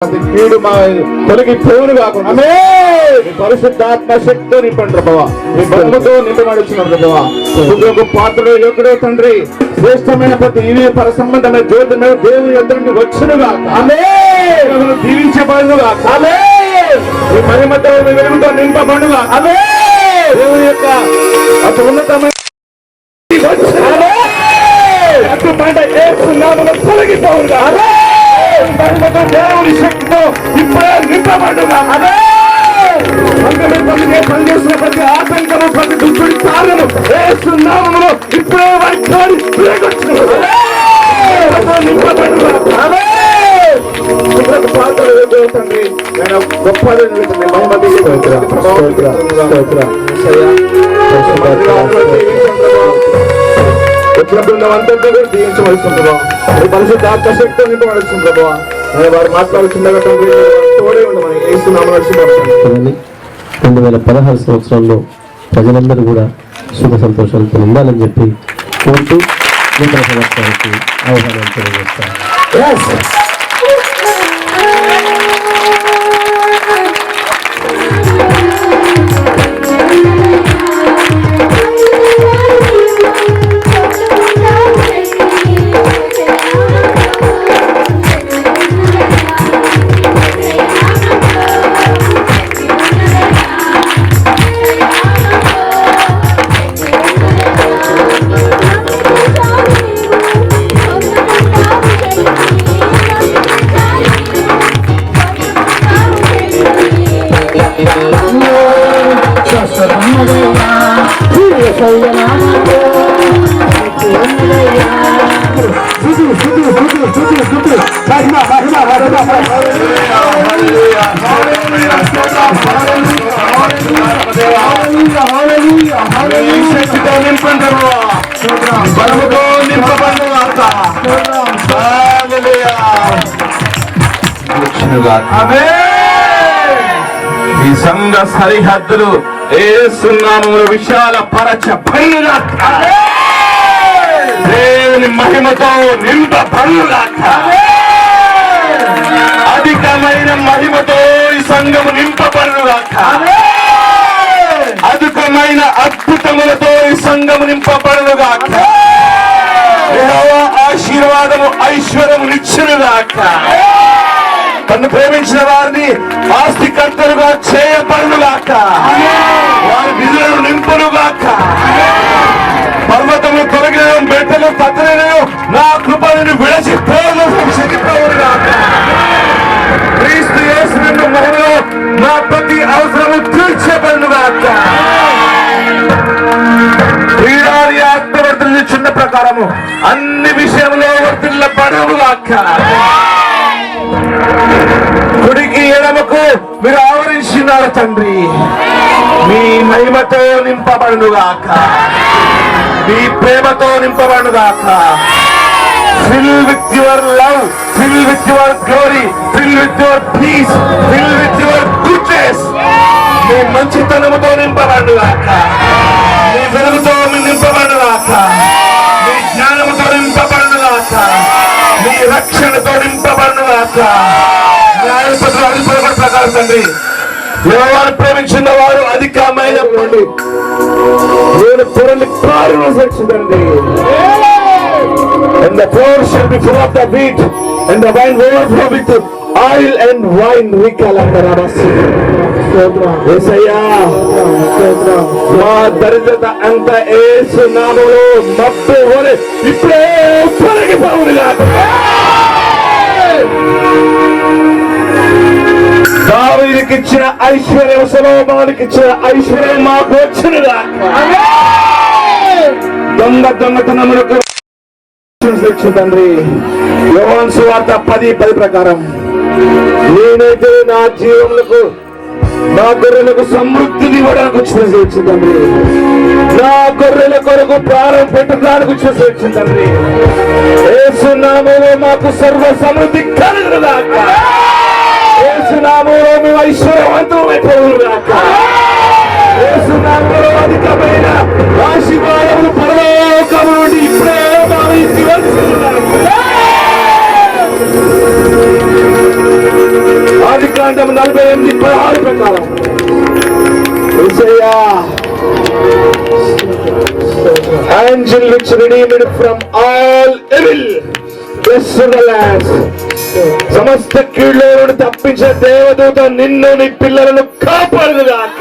కీడు తొలగిపోవును కాకుండా పరిశుద్ధాత్మ శక్తితో నింపండి ప్రభావ, మీ బలముతో నింపబడుచున్న ప్రభావ. పాత్రలో యోగుడు తండ్రి, శ్రేష్టమైన ప్రతి ఇవి పర సంబంధమైన జ్యోతి మీద దేవుని యొద్ద వచ్చునుగా దీవించబడునుగా, ఈ మహిమతో వెలుగుతో నింపబడుగా, దేవుని యొక్క అతి ఉన్నతమైన తొలగిపోవునుగా, దేవుని శక్తితో ఇప్పుడే నింపబడుగా. పనిచేస్తున్న ప్రతి ఆటంకము, ప్రతి దుష్టుడి కారణము ఏసునామములో ఇప్పుడే వారి నింపబడుగా. తండ్రి గొప్ప అంతా దీవించవలసింది పరిశుద్ధాత్మ శక్తితో నింపవలసింది ప్రభావ. వారు మాట్లాడుతుండగా తండ్రి తోడే ఉండమని ఏసునామములో నడిచి 2016 సంవత్సరంలో ప్రజలందరూ కూడా సుఖ సంతోషాలతో ఉండాలని చెప్పి కోరుతూ నూతన సంవత్సరానికి ఆహ్వానం తెలియజేస్తాను. ఈ సంఘ సరిహద్దులు ఏసునామములో విశాల పరచబడునుగా, దేవుని మహిమతో నింపబడునుగా, అధికమైన మహిమతో ఈ సంఘము నింపబడునుగా, అధికమైన అద్భుతములతో ఈ సంఘము నింపబడునుగా, యెహోవా ఆశీర్వాదము ఐశ్వర్యము నిచ్చునుగాక, తను ప్రేమించిన వారిని ఆస్తికర్తలుగా చేయబడునుగాక, వారి విధులను నింపునుగాక, పర్వతము తొలగిన మెట్టలు పతనను నా కృపను విడచిపోవునుగాక, క్రీస్తు యేసు మహిమలో నా ప్రతి అవసరము తీర్చబడునుగాక. క్రీడాది ఆత్మవర్తులు చిన్న ప్రకారము అన్ని విషయంలో వర్తిల్లబడునుగాక, కుడికి ఎడమకు మీరు ఆవరించినారు తండ్రి, మీ మహిమతో నింపబడునుగాక, మీ ప్రేమతో నింపబడునుగాక. Fill with your love, fill with your glory, fill with your peace, fill with your goodness. మీ మంచితనముతో నింపబడునుగాక, మీ వెలుగుతో నింపబడునుగాక, మీ జ్ఞానముతో నింపబడునుగాక, మీ రక్షణతో నింపబడునుగాక. న్యాయపత్రులు అధిపతి ప్రకారం తండ్రి, యెహోవాను ప్రేమించిన వారు అధికమైన పొరలు కారును రక్షించండి. And the floor shall be full of the wheat, and the wine overflow with oil and wine. యేసయ్యా, మా దరిద్రత అంత యేసు నామములో మబ్బు వలె ఇప్పుడే తొలగిపోవునుగాక. దావీదుకి ఇచ్చిన ఐశ్వర్యం, సొలొమోనుకి ఇచ్చిన ఐశ్వర్యం మాకు వచ్చునుగాక. దొంగతనములకు తండ్రి, యోహాను సువార్త 10:10 ప్రకారం నేనైతే నా జీవములకు నా గొర్రెలకు సమృద్ధిని ఇవ్వడానికి వచ్చిన తండ్రి, నా గొర్రెల కొరకు ప్రాణం పెట్టడానికి వచ్చిన తండ్రి, యేసు నామములో మాకు సర్వ సమృద్ధి కలుగునుగాక, యేసు నామములో మేము ఐశ్వర్యవంతులమైపోవునుగాక, యేసు నామములో అధికమైన ఆశీర్వాదములు పరలోకము నుండి ఇప్పుడే మా కాండం 48:16 ప్రకారం యేసయ్యా, angel which redeemed from all evil, blessed the last. సమస్త కీడులో నుండి తప్పించిన దేవదూత నిన్ను నీ పిల్లలను కాపాడుగాక.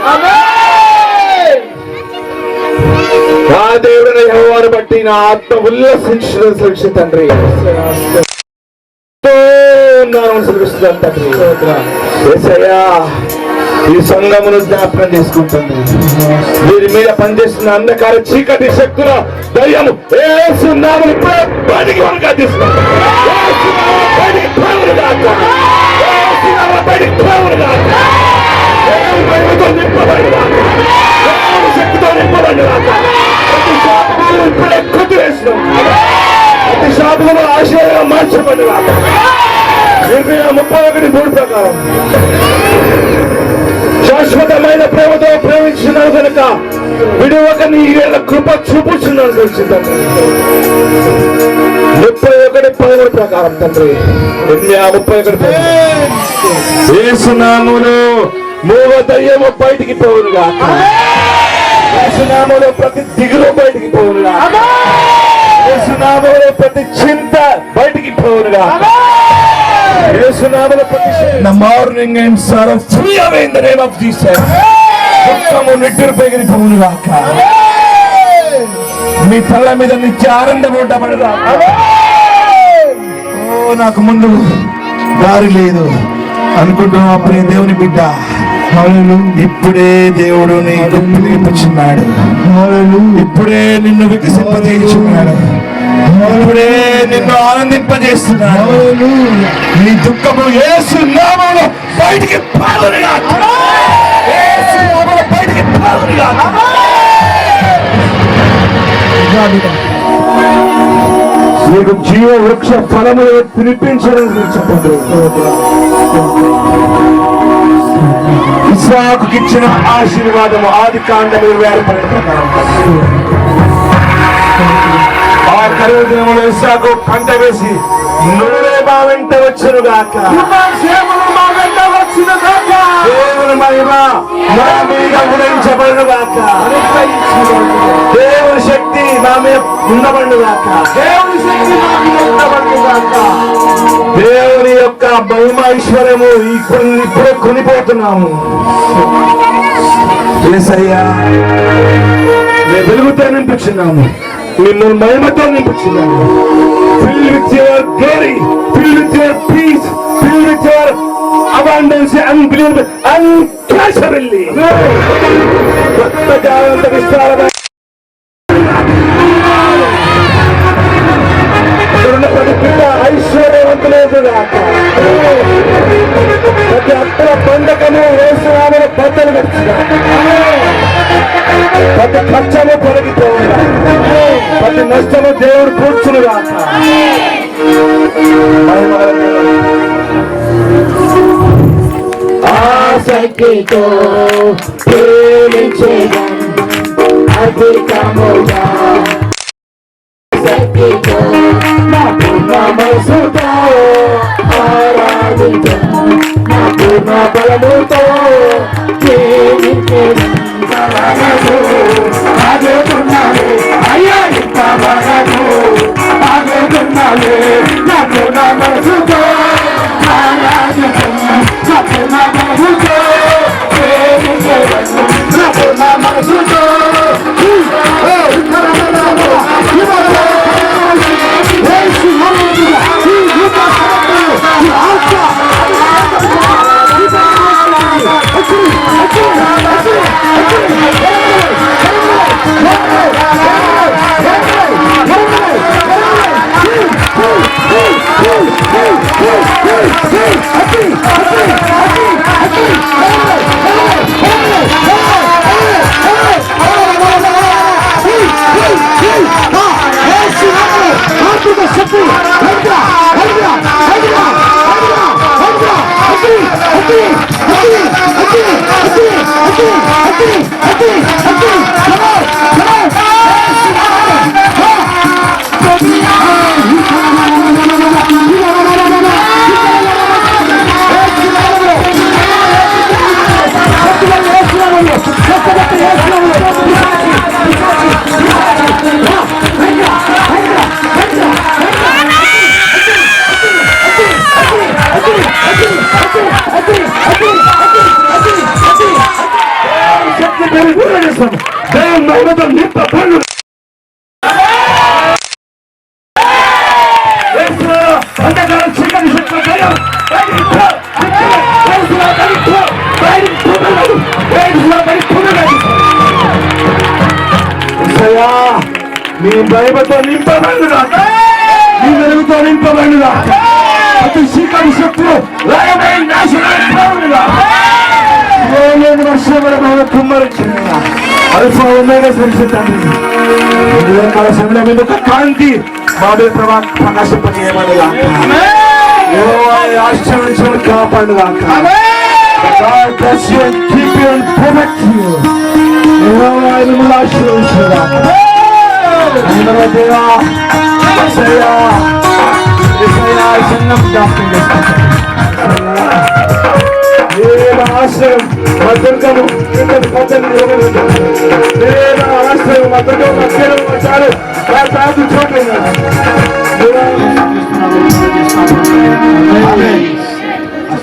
నా దేవుడిని యెహోవాను బట్టి నా ఆత్మ ఉల్లసించిన తండ్రి తండ్రి. యేసయ్యా, ఈ సంఘమును జ్ఞాపకం చేసుకుంటుంది. వీరి మీద పనిచేస్తున్న అంధకార చీకటి శక్తుల దయ్యము యేసు నామమున ఇప్పుడే బయటికి వణికిస్తున్నాను. యేసు నామమున బయటికి పోవునుగాక. యేసు నామమున బయటికి పోవునుగాక. దేవుని మహిమతో నింపబడుగాక. దేవుని శక్తితో నింపబడుగాక. ప్రతి శాపమును ఇప్పుడే కొట్టివేసినాం. ప్రతి శాపమును ఆశయంగా మార్చబడుగాక. 31:3 ప్రకారం శాశ్వతమైన ప్రేమతో ప్రేమించినావు కనుక విడువక నీ కృప చూపుచున్నాను తండ్రి. 31:13 ప్రకారం తండ్రి. 31 యేసు నామములో మూగ దయ్యము బయటికి పోవునుగా. యేసు నామములో ప్రతి దిగులు బయటికి పోవునుగా. యేసు నామములో ప్రతి చింత బయటికి పోవునుగా. The morning and sorrow free away in the name of Jesus. దుఃఖము నిట్టూర్పుకి పోవునుగాక. మీ తల మీద నిత్య ఆనందం ఉండబడుగాక. ఓ, నాకు ముందు దారి లేదు అనుకుంటున్నావు ప్రియ దేవుని బిడ్డ, ఇప్పుడే దేవుడు నీకు పిలుపుచున్నాడు. ఇప్పుడే నిన్ను వికసింపజేయుచున్నాడు. ఇప్పుడే నిన్ను ఆనందింపజేస్తున్నాడు. నీ దుఃఖము యేసు నామములో బయటికి పోవునుగాక. యేసు నామములో బయటికి పోవునుగాక. నీకు జీవ వృక్ష ఫలములు తినిపించడం చెప్పండి. ఇస్సాకుకి ఇచ్చిన ఆశీర్వాదము ఆదికాండము 26 ప్రకారం ఆ కరువు దినములో ఇస్సాకు పంట వేసి నువ్వే మా వెంట వచ్చునుగాక. దేవుని మహిమ నా మీద గుణించబడునుగాక. దేవుని శక్తి నా మీద ఉండబడునుగాక. దేవుని యొక్క మహిమ ఐశ్వర్యము ఇప్పుడు కొనిపోతున్నాము. యేసయ్యా, మేము వెలుగుతో నింపుచున్నాము. మిమ్మల్ని మహిమతో నింపుచున్నాము. Fill with your glory, fill with your peace, fill with your abundance and unbelievable, unmeasurably. కొత్త జాగ్రత్త విస్తారమైన ప్రతి పిల్ల ఐశ్వర్యవంతులేదుగాక. ప్రతి అప్పుల బంధకము యేసు నామములో బద్దలు గడిచుగాక. ప్రతి కష్టము తొలగిపోవుగా. ప్రతి నష్టము దేవుడు కూర్చునుగాక. ఆసక్తితో ప్రేమించేదం అధికముగా. శక్తితో నా పూర్ణ మనసుతో ఆరాధించం. నా పూర్ణ బలముతో ప్రేమించేదం. ఆగేతున్నాలే అయ్యా, ఇంత బలము ఆగేతున్నాలే. నా పూర్ణ మనసుతో ఆరాధించం. నా పూర్ణ మనసుతో ప్రేమించేదం. నా పూర్ణ మనసుతో Hey! శక్తి పెరుగుదల చేస్తాము. దేవుని మహిమతో నింపబడు. అంతకాలం చీకటి శక్తుల భయం నీ భయమతో నింపబడుగా, నీ వెలుగుతో నింపబడుగా, ప్రతి చీకటి శక్తులు లయమై నాశనమైపోవుగా. వర్షం కుమ్మరించిన అల్ఫా ఒమేగా సరిసిద్దాన్ని కాల సమయం మీద ఒక కాంతి బాబే ప్రకాశింపజేయమనిగా, ఆశ్చర్యించమని కాపాడుగా. God bless you and keep you and protect you. మిమ్మల్ని ఆశీర్వదించుగా. దేవా యేసయ్యా, యేసయ్యా, ఈ సంఘం జ్ఞాపకం చేసుకుంటాను. దేవ ఆశ్రయం మా దుర్గము, ఇంతటి పద్ధతి దేవ ఆశ్రయం మా దుర్గము, మా కేవలం మా చాలు మా ప్రార్థన చూడండి.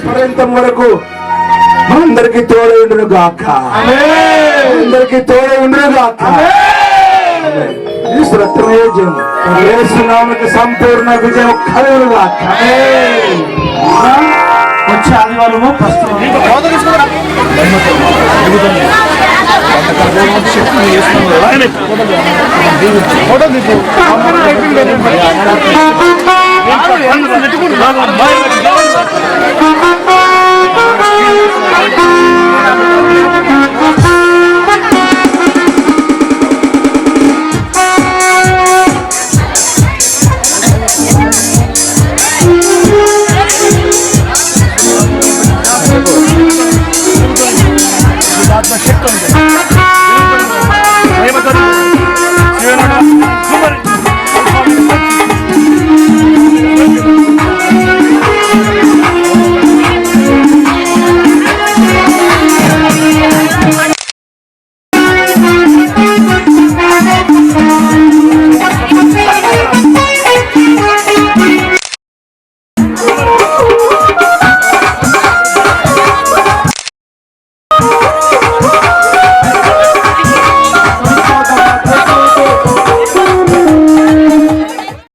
పర్యంతం వరకు అందరికి తోడే ఉండును గాక, అందరికి తోడే ఉండును గాక. విజయం యేసునామమునకు సంపూర్ణ విజయం కలుగును గాక. వచ్చే ఆదివారము ఫస్ట్